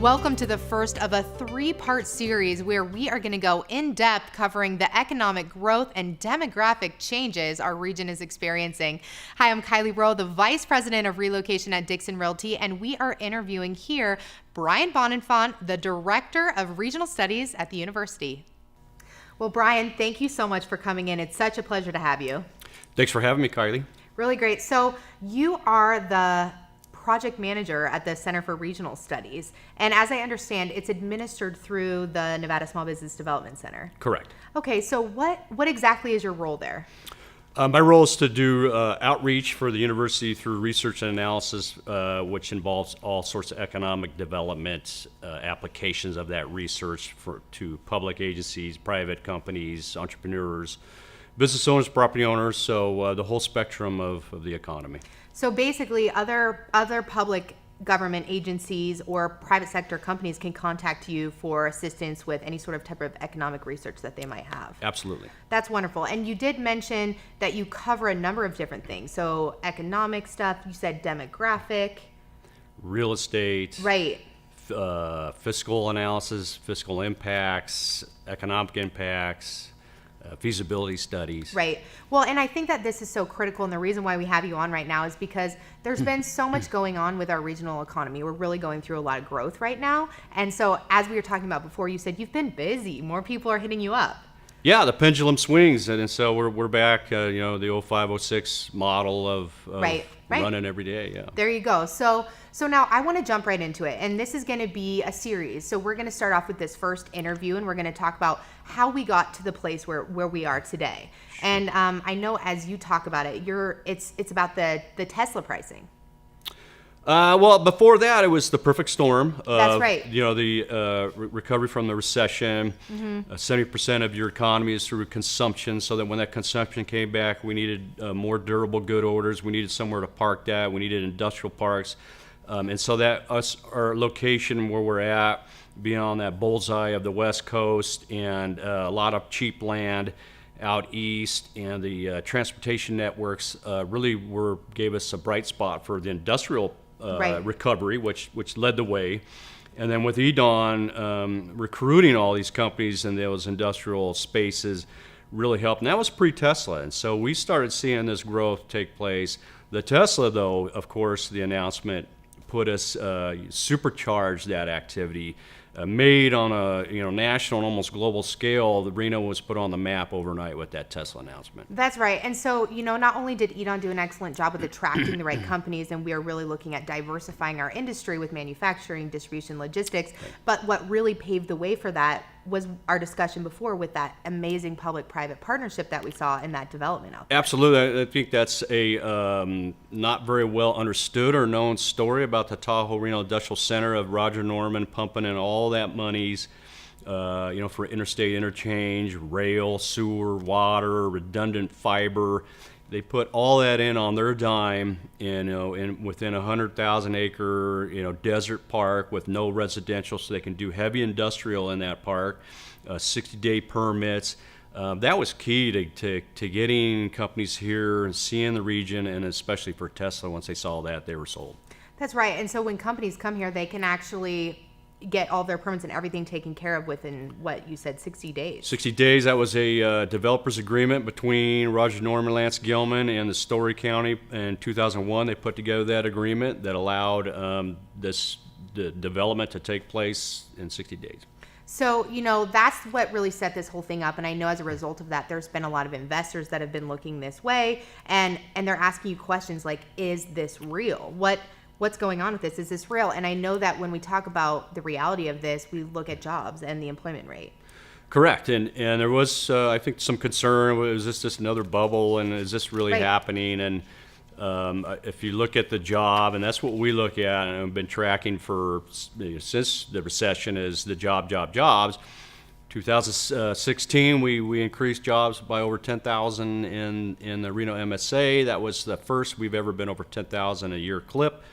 Welcome to the first of a three-part series where we are going to go in depth covering the economic growth and demographic changes our region is experiencing. Hi, I'm Kylie Rowe, the Vice President of Relocation at Dickson Realty, and we are interviewing here Brian Bonnenfant, the Director of Regional Studies at the university. Well, Brian, thank you so much for coming in. It's such a pleasure to have you. Thanks for having me, Kylie. Really great. So you are the project manager at the Center for Regional Studies. And as I understand, it's administered through the Nevada Small Business Development Center. Correct. Okay, so what exactly is your role there? My role is to do outreach for the university through research and analysis, which involves all sorts of economic development applications of that research to public agencies, private companies, entrepreneurs, business owners, property owners, so the whole spectrum of the economy. So basically, other public government agencies or private sector companies can contact you for assistance with any sort of type of economic research that they might have. Absolutely. That's wonderful. And you did mention that you cover a number of different things. So economic stuff, you said demographic. Real estate. Right. Fiscal analysis, fiscal impacts, economic impacts. Feasibility studies. Right. Well, and I think that this is so critical, and the reason why we have you on right now is because there's been so much going on with our regional economy. We're really going through a lot of growth right now. And so as we were talking about before, you said you've been busy. More people are hitting you up. Yeah, the pendulum swings, and so we're back, the 05, 06 model of right. running every day. Yeah. There you go. So now I want to jump right into it, and this is going to be a series. So we're going to start off with this first interview, and we're going to talk about how we got to the place where we are today. Sure. And I know as you talk about it, it's about the Tesla pricing. Well, before that, it was the perfect storm. That's right. The recovery from the recession. 70% of your economy is through consumption, so that when that consumption came back, we needed more durable good orders. We needed somewhere to park that. We needed industrial parks. And so that our location where we're at, being on that bullseye of the West Coast and a lot of cheap land out east, and the transportation networks really gave us a bright spot for the industrial recovery, which led the way. And then with EDON, recruiting all these companies in those industrial spaces really helped. And that was pre-Tesla. And so we started seeing this growth take place. The Tesla, though, of course, the announcement put us, supercharged that activity. Made on a national and almost global scale, the Reno was put on the map overnight with that Tesla announcement. That's right. And so, not only did EDON do an excellent job with attracting the right companies, and we are really looking at diversifying our industry with manufacturing, distribution, logistics, but what really paved the way for that was our discussion before with that amazing public-private partnership that we saw in that development out there. Absolutely. I think that's a not very well understood or known story about the Tahoe Reno Industrial Center of Roger Norman pumping in all that monies, for interstate interchange, rail, sewer, water, redundant fiber. They put all that in on their dime, within a 100,000 acre, desert park with no residential, so they can do heavy industrial in that park, 60-day permits. That was key to getting companies here and seeing the region, and especially for Tesla, once they saw that, they were sold. That's right. And so when companies come here, they can actually get all their permits and everything taken care of within, what you said, 60 days. 60 days. That was a developer's agreement between Roger Norman, Lance Gilman, and the Story County in 2001. They put together that agreement that allowed the development to take place in 60 days. So, that's what really set this whole thing up. And I know as a result of that, there's been a lot of investors that have been looking this way, and they're asking you questions like, is this real? What's going on with this? Is this real? And I know that when we talk about the reality of this, we look at jobs and the employment rate. Correct. And there was, I think, some concern. Was this just another bubble? And is this really happening? And if you look at the job, and that's what we look at, and I've been tracking since the recession, is the jobs. 2016, we increased jobs by over 10,000 in the Reno MSA. That was the first we've ever been over 10,000 a year clip.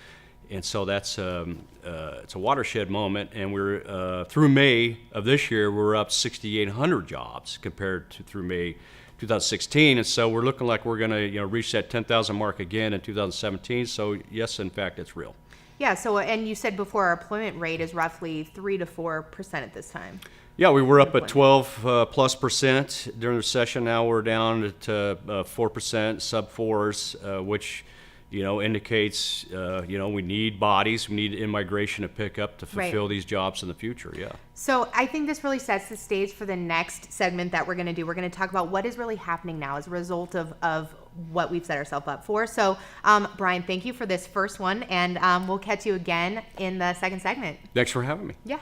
And so that's it's a watershed moment, and we're through May of this year, we're up 6,800 jobs compared to through May 2016, and so we're looking like we're going to reach that 10,000 mark again in 2017. So yes, in fact, it's real. Yeah. So, and you said before our employment rate is roughly 3 to 4% at this time. Yeah, we were up at 12 plus percent during the recession. Now we're down at 4%, sub fours, which indicates we need bodies, we need immigration to pick up to fulfill these jobs in the future. Yeah. So I think this really sets the stage for the next segment that we're going to do. We're going to talk about what is really happening now as a result of what we've set ourselves up for. So Brian, thank you for this first one, and we'll catch you again in the second segment. Thanks for having me. Yeah.